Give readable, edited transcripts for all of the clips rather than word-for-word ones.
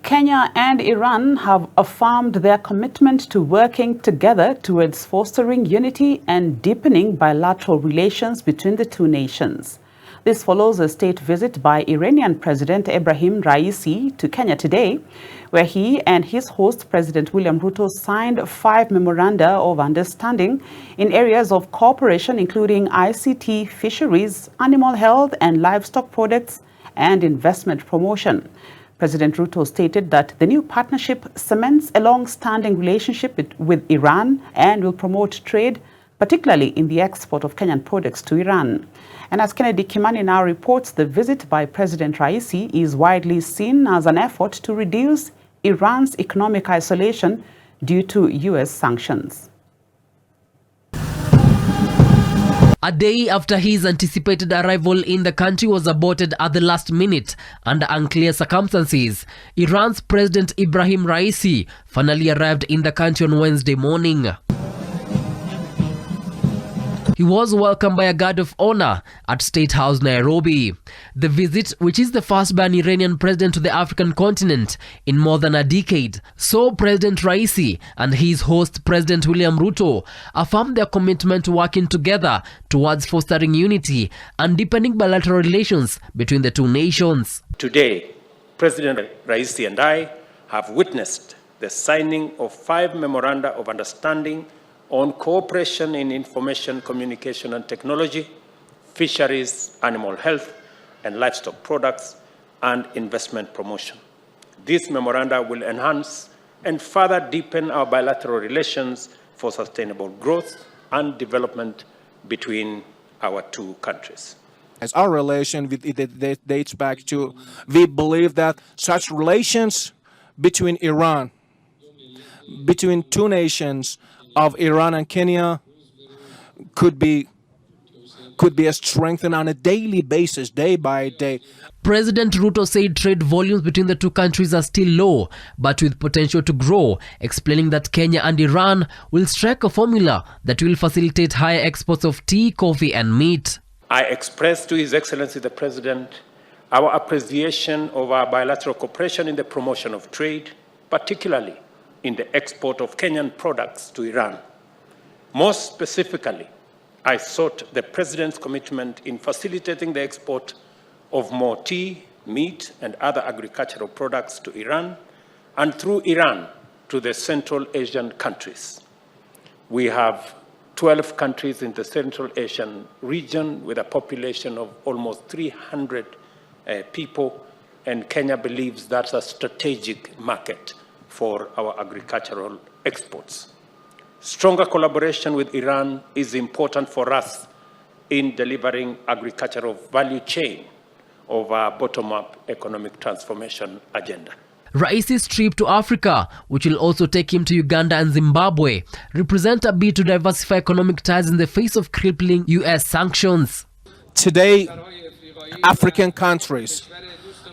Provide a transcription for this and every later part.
Kenya and Iran have affirmed their commitment to working together towards fostering unity and deepening bilateral relations between the two nations. This follows a state visit by Iranian President Ebrahim Raisi to Kenya today, where he and his host, President William Ruto, signed 5 memoranda of understanding in areas of cooperation, including ICT, fisheries, animal health and livestock products, and investment promotion. President Ruto stated that the new partnership cements a long-standing relationship with Iran and will promote trade, particularly in the export of Kenyan products to Iran. And as Kennedy Kimani now reports, the visit by President Raisi is widely seen as an effort to reduce Iran's economic isolation due to U.S. sanctions. A day after his anticipated arrival in the country was aborted at the last minute under unclear circumstances, Iran's President Ebrahim Raisi finally arrived in the country on Wednesday morning. He was welcomed by a guard of honor at State House, Nairobi. The visit, which is the first by an Iranian president to the African continent in more than a decade, saw President Raisi and his host, President William Ruto, affirm their commitment to working together towards fostering unity and deepening bilateral relations between the two nations. Today, President Raisi and I have witnessed the signing of 5 memoranda of understanding on cooperation in information, communication and technology, fisheries, animal health and livestock products, and investment promotion. These memoranda will enhance and further deepen our bilateral relations for sustainable growth and development between our two countries. As our relation with it dates back to, we believe that such relations between two nations of Iran and Kenya could be strengthened on a daily basis, day by day. President Ruto said trade volumes between the two countries are still low, but with potential to grow, explaining that Kenya and Iran will strike a formula that will facilitate higher exports of tea, coffee and meat. I express to His Excellency the President our appreciation of our bilateral cooperation in the promotion of trade, particularly in the export of Kenyan products to Iran. Most specifically, I sought the President's commitment in facilitating the export of more tea, meat, and other agricultural products to Iran, and through Iran to the Central Asian countries. We have 12 countries in the Central Asian region with a population of almost 300 people, and Kenya believes that's a strategic market for our agricultural exports. Stronger collaboration with Iran is important for us in delivering agricultural value chain of our bottom-up economic transformation agenda. Raisi's trip to Africa, which will also take him to Uganda and Zimbabwe, represent a bid to diversify economic ties in the face of crippling U.S. sanctions. Today, African countries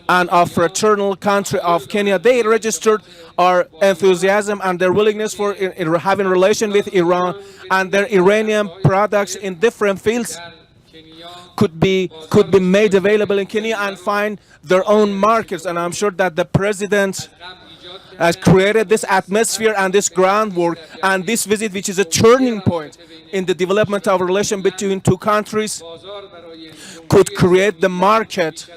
and our fraternal country of Kenya, they registered our enthusiasm and their willingness for having relation with Iran, and their Iranian products in different fields could be made available in Kenya and find their own markets. And I'm sure that the President has created this atmosphere and this groundwork, and this visit, which is a turning point in the development of a relation between two countries, could create the market,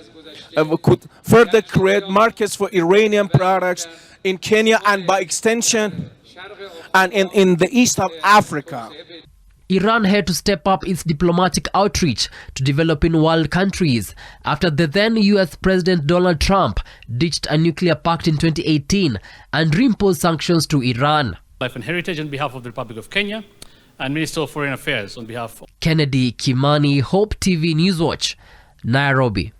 could further create markets for Iranian products in Kenya and by extension and in the east of Africa. Iran had to step up its diplomatic outreach to developing world countries after the then US President Donald Trump ditched a nuclear pact in 2018 and reimposed sanctions to Iran. Life and Heritage on behalf of the Republic of Kenya and Minister of Foreign Affairs on behalf of... Kennedy Kimani, Hope TV Newswatch, Nairobi.